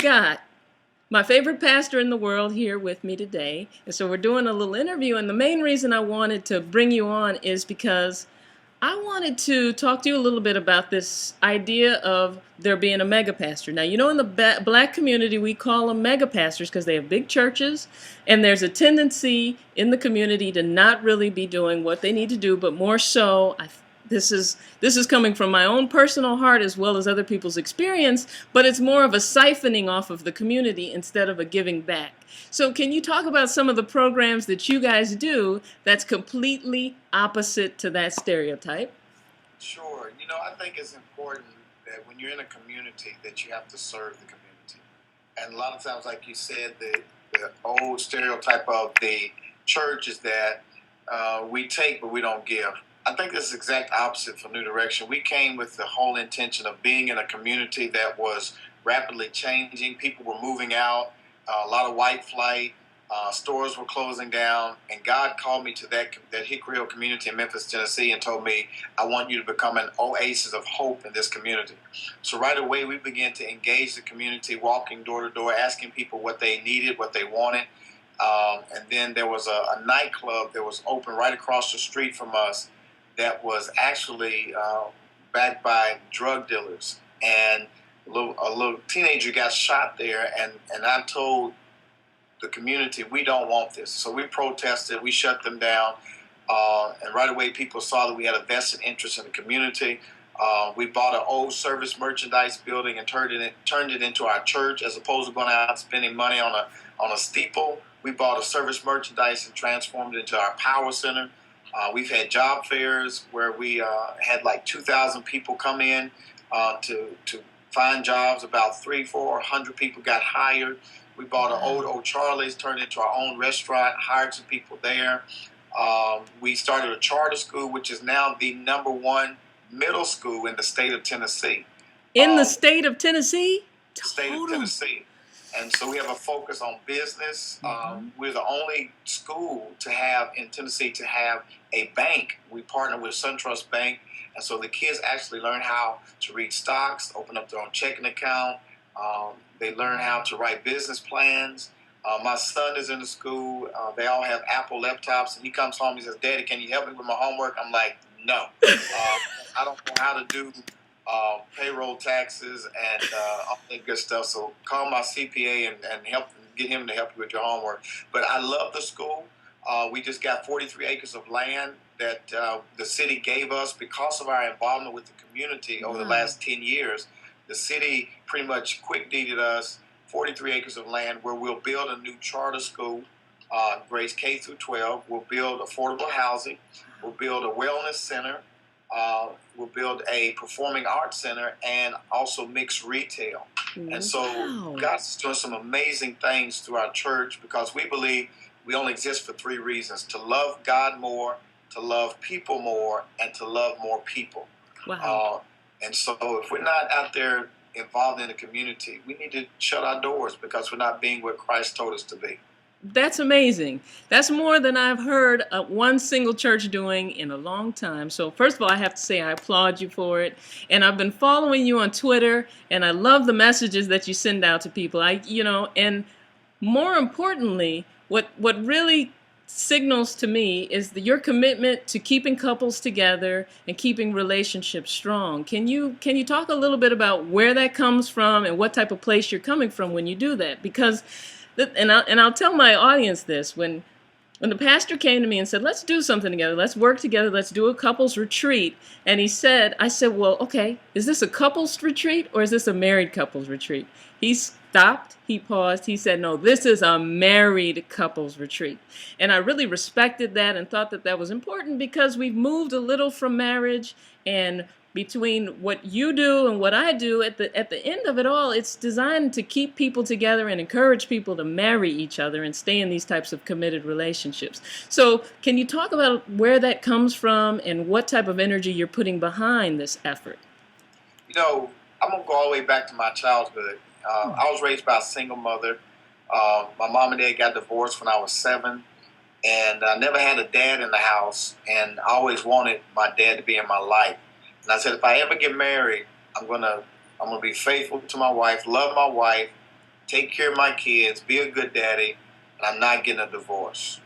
got my favorite pastor in the world here with me today. And so we're doing a little interview. And the main reason I wanted to bring you on is because I wanted to talk to you a little bit about this idea of there being a mega pastor. Now, you know, in the black community, we call them mega pastors because they have big churches, and there's a tendency in the community to not really be doing what they need to do, but more so, this is coming from my own personal heart as well as other people's experience, but it's more of a siphoning off of the community instead of a giving back. So can you talk about some of the programs that you guys do that's completely opposite to that stereotype? Sure. You know, I think it's important that when you're in a community that you have to serve the community. And a lot of times, like you said, the old stereotype of the church is that we take but we don't give. I think this is the exact opposite for New Direction. We came with the whole intention of being in a community that was rapidly changing. People were moving out, a lot of white flight, stores were closing down, and God called me to that Hickory Hill community in Memphis, Tennessee, and told me, I want you to become an oasis of hope in this community. So right away, we began to engage the community, walking door to door, asking people what they needed, what they wanted. And then there was a nightclub that was open right across the street from us that was actually backed by drug dealers. And a little teenager got shot there, and I told the community, we don't want this. So we protested, we shut them down, and right away people saw that we had a vested interest in the community. We bought an old service merchandise building and turned it into our church, as opposed to going out and spending money on a steeple. We bought a service merchandise and transformed it into our power center. We've had job fairs where we had like 2,000 people come in to find jobs. About 300-400 people got hired. We bought an old Charlie's, turned it into our own restaurant, hired some people there. We started a charter school, which is now the #1 middle school in the state of Tennessee. In the state of Tennessee? State of Tennessee. And so we have a focus on business. We're the only school in Tennessee to have a bank. We partner with SunTrust Bank. And so the kids actually learn how to read stocks, open up their own checking account. They learn how to write business plans. My son is in the school. They all have Apple laptops. And he comes home, he says, Daddy, can you help me with my homework? I'm like, no. I don't know how to do payroll, taxes, and all that good stuff. So call my CPA and get him to help you with your homework. But I love the school. We just got 43 acres of land that the city gave us because of our involvement with the community over the last 10 years. The city pretty much quick deeded us 43 acres of land where we'll build a new charter school, grades K through 12. We'll build affordable housing. We'll build a wellness center. We'll build a performing arts center and also mixed retail. And so God's doing some amazing things through our church because we believe we only exist for 3 reasons: to love God more, to love people more, and to love more people. Wow. And so if we're not out there involved in the community, we need to shut our doors because we're not being what Christ told us to be. That's amazing. That's more than I've heard one single church doing in a long time. So first of all, I have to say I applaud you for it. And I've been following you on Twitter, and I love the messages that you send out to people. And more importantly, what really signals to me is your commitment to keeping couples together and keeping relationships strong. Can you talk a little bit about where that comes from and what type of place you're coming from when you do that? Because I'll tell my audience this, when the pastor came to me and said, let's do something together, let's work together, let's do a couples retreat. And I said, well, okay, is this a couples retreat or is this a married couples retreat? He stopped, he paused, he said, no, this is a married couples retreat. And I really respected that and thought that was important because we've moved a little from marriage, and between what you do and what I do, at the end of it all, it's designed to keep people together and encourage people to marry each other and stay in these types of committed relationships. So can you talk about where that comes from and what type of energy you're putting behind this effort? You know, I'm going to go all the way back to my childhood. I was raised by a single mother. My mom and dad got divorced when I was 7. And I never had a dad in the house. And I always wanted my dad to be in my life. And I said, if I ever get married, I'm gonna be faithful to my wife, love my wife, take care of my kids, be a good daddy, and I'm not getting a divorce.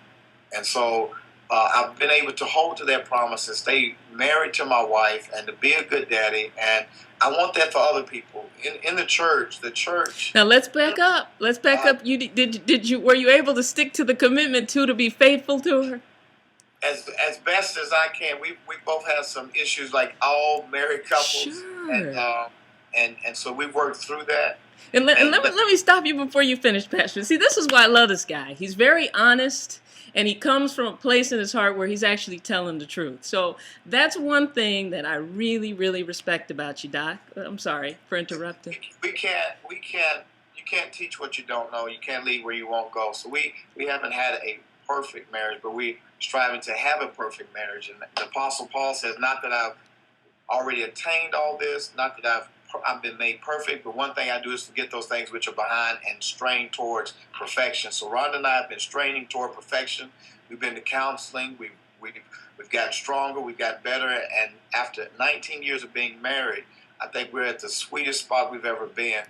And so I've been able to hold to that promise and stay married to my wife and to be a good daddy. And I want that for other people in the church. The church. Now let's back up. Let's back up. You did you were you able to stick to the commitment to be faithful to her? As best as I can. We both have some issues like all married couples. Sure. And so we worked through that. And let me stop you before you finish, Pastor. See, this is why I love this guy. He's very honest, and he comes from a place in his heart where he's actually telling the truth. So that's one thing that I really, really respect about you, Doc. I'm sorry for interrupting. You can't teach what you don't know. You can't lead where you won't go. So we haven't had a perfect marriage, but we striving to have a perfect marriage. And the Apostle Paul says, not that I've already attained all this, not that I've been made perfect, but one thing I do is forget those things which are behind and strain towards perfection. So Rhonda and I have been straining toward perfection. We've been to counseling. We've gotten stronger. We've gotten better. And after 19 years of being married, I think we're at the sweetest spot we've ever been.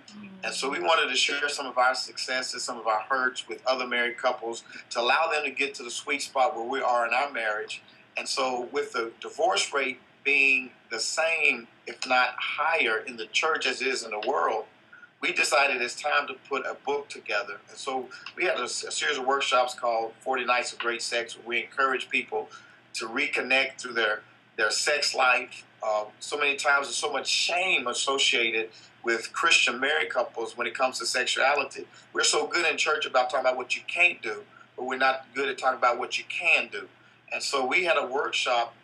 And so we wanted to share some of our successes, some of our hurts with other married couples to allow them to get to the sweet spot where we are in our marriage. And so with the divorce rate being the same, if not higher, in the church as it is in the world, we decided it's time to put a book together. And so we had a series of workshops called 40 Nights of Great Sex, where we encourage people to reconnect through their sex life. So many times there's so much shame associated with Christian married couples when it comes to sexuality. We're so good in church about talking about what you can't do, but we're not good at talking about what you can do. And so we had a workshop,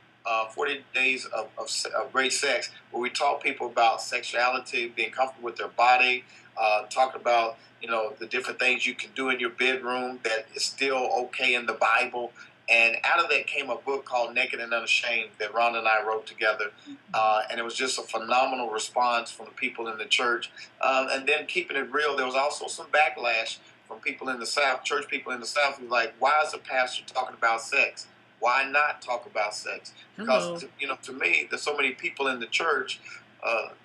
40 Days of Great Sex, where we taught people about sexuality, being comfortable with their body, talked about, the different things you can do in your bedroom that is still okay in the Bible. And out of that came a book called Naked and Unashamed that Ron and I wrote together. And it was just a phenomenal response from the people in the church. And then keeping it real, there was also some backlash from people in the South, church people in the South, who were like, why is the pastor talking about sex? Why not talk about sex? Because, to me, there's so many people in the church.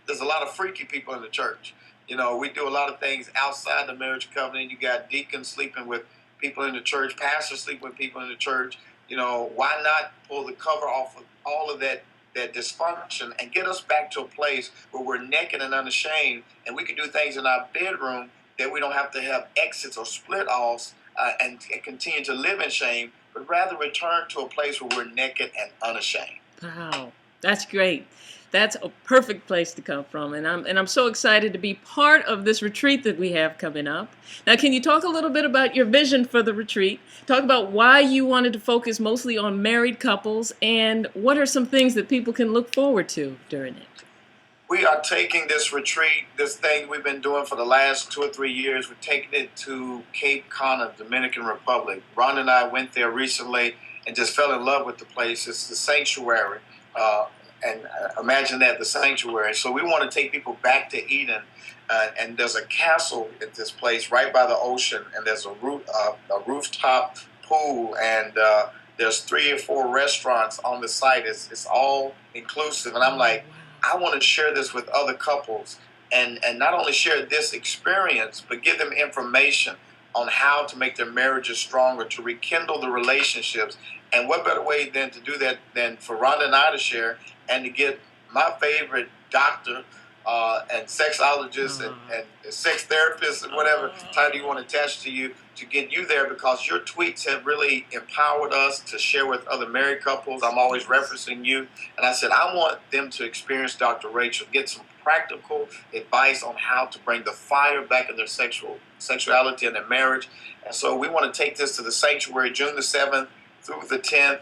There's a lot of freaky people in the church. We do a lot of things outside the marriage covenant. You got deacons sleeping with people in the church, pastors sleep with people in the church. Why not pull the cover off of all of that dysfunction and get us back to a place where we're naked and unashamed, and we can do things in our bedroom that we don't have to have exits or split offs and continue to live in shame, but rather return to a place where we're naked and unashamed. Wow, that's great. That's a perfect place to come from, and I'm so excited to be part of this retreat that we have coming up. Now, can you talk a little bit about your vision for the retreat? Talk about why you wanted to focus mostly on married couples, and what are some things that people can look forward to during it? We are taking this retreat, this thing we've been doing for the last 2 or 3 years. We're taking it to Cape Cana, Dominican Republic. Ron and I went there recently and just fell in love with the place. It's the sanctuary. And imagine that, the sanctuary. So we want to take people back to Eden. And there's a castle at this place right by the ocean. And there's a rooftop pool. And there's 3 or 4 restaurants on the site. It's all inclusive. And I'm like, I want to share this with other couples. And not only share this experience, but give them information on how to make their marriages stronger, to rekindle the relationships. And what better way than to do that than for Rhonda and I to share and to get my favorite doctor and sexologist and sex therapist and whatever title you want to attach to you, to get you there, because your tweets have really empowered us to share with other married couples. I'm always referencing you. And I said, I want them to experience DrRachael, get some practical advice on how to bring the fire back in their sexuality and their marriage. And so we want to take this to the sanctuary June the 7th through the 10th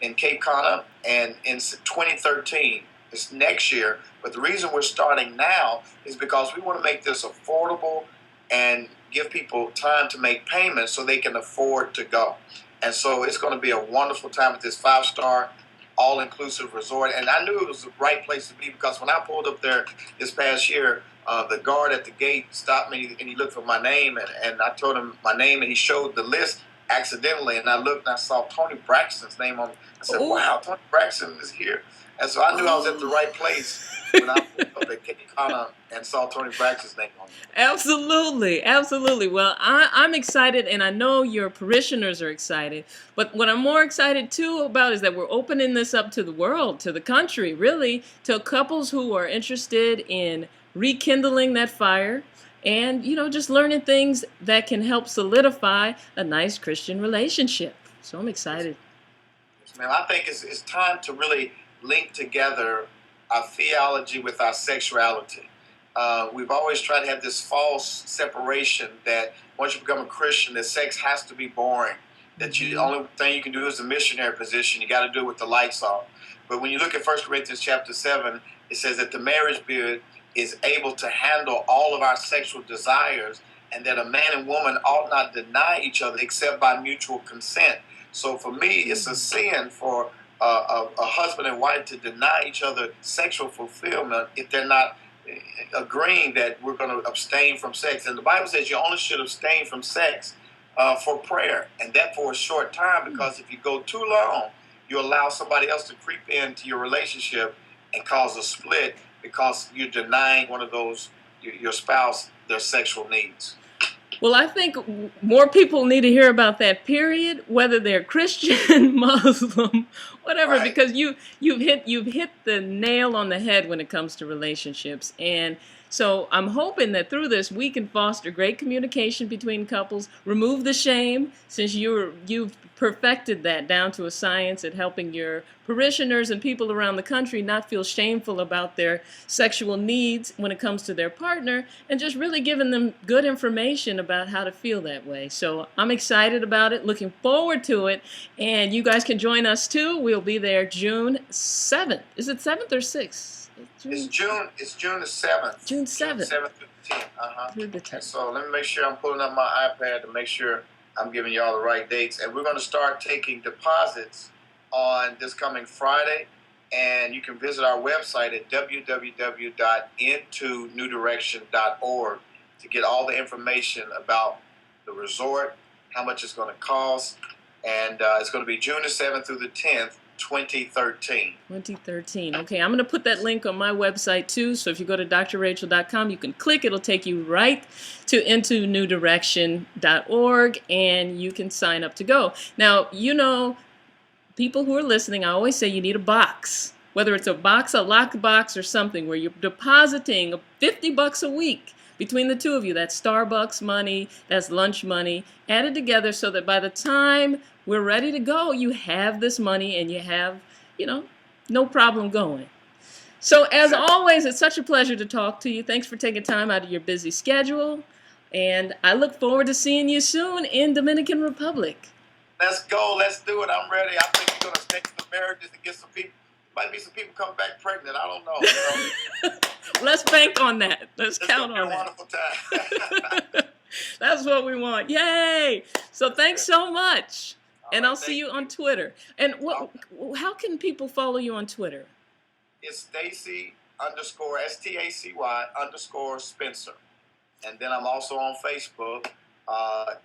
in Cape Cana, and in 2013. It's next year. But the reason we're starting now is because we want to make this affordable and give people time to make payments so they can afford to go. And so it's going to be a wonderful time at this 5-star all-inclusive resort. And I knew it was the right place to be, because when I pulled up there this past year, the guard at the gate stopped me and he looked for my name, and I told him my name, and he showed the list accidentally, and I looked and I saw Tony Braxton's name on it. I said, wow, Tony Braxton is here. And so I knew I was at the right place when I looked up at Cape Cana and saw Tony Braxton's name on it. Absolutely, absolutely. Well, I'm excited, and I know your parishioners are excited. But what I'm more excited too about is that we're opening this up to the world, to the country, really, to couples who are interested in rekindling that fire and, just learning things that can help solidify a nice Christian relationship. So I'm excited. Yes, ma'am. I think it's time to really link together our theology with our sexuality. We've always tried to have this false separation that once you become a Christian, that sex has to be boring. That the only thing you can do is the missionary position. You got to do it with the lights off. But when you look at 1 Corinthians chapter 7, it says that the marriage bed is able to handle all of our sexual desires, and that a man and woman ought not deny each other except by mutual consent. So for me, it's a sin for a husband and wife to deny each other sexual fulfillment if they're not agreeing that we're going to abstain from sex. And the Bible says you only should abstain from sex for prayer, and that for a short time, because if you go too long, you allow somebody else to creep into your relationship and cause a split because you're denying one of those, your spouse, their sexual needs. Well, I think more people need to hear about that, period, whether they're Christian, Muslim, whatever, Right. because you've hit the nail on the head when it comes to relationships. And so I'm hoping that through this we can foster great communication between couples, remove the shame, since you've perfected that down to a science at helping your parishioners and people around the country not feel shameful about their sexual needs when it comes to their partner, and just really giving them good information about how to feel that way. So I'm excited about it, looking forward to it, and you guys can join us too. We'll be there June 7th. Is it 7th or 6th? It's June the 7th. June 7th. June 7th through the 10th. Through the 10th. So let me make sure I'm pulling up my iPad to make sure I'm giving you all the right dates. And we're going to start taking deposits on this coming Friday. And you can visit our website at www.intonewdirection.org to get all the information about the resort, how much it's going to cost. And it's going to be June the 7th through the 10th. 2013. 2013. Okay, I'm going to put that link on my website too. So if you go to DrRachael.com, you can click. It'll take you right to intonewdirection.org, and you can sign up to go. Now, people who are listening, I always say you need a box. Whether it's a box, a locked box, or something where you're depositing $50 a week between the two of you. That's Starbucks money, that's lunch money, added together so that by the time we're ready to go, you have this money and you have, no problem going. So as always, it's such a pleasure to talk to you. Thanks for taking time out of your busy schedule. And I look forward to seeing you soon in Dominican Republic. Let's go. Let's do it. I'm ready. I think you're going to stick to the marriages and get some people. Might be some people coming back pregnant. I don't know. Let's bank on that. Let's count on that. Wonderful time. That's what we want. Yay! So thanks so much. And I'll see you on Twitter. And how can people follow you on Twitter? It's Stacy _STACY_Spencer. And then I'm also on Facebook.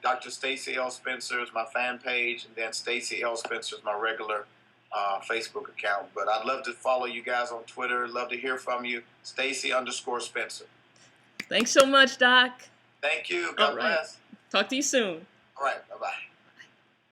Dr. Stacy L. Spencer is my fan page. And then Stacy L. Spencer is my regular Facebook account. But I'd love to follow you guys on Twitter. Love to hear from you. Stacy _Spencer. Thanks so much, Doc. Thank you. God bless. Talk to you soon. All right. Bye-bye.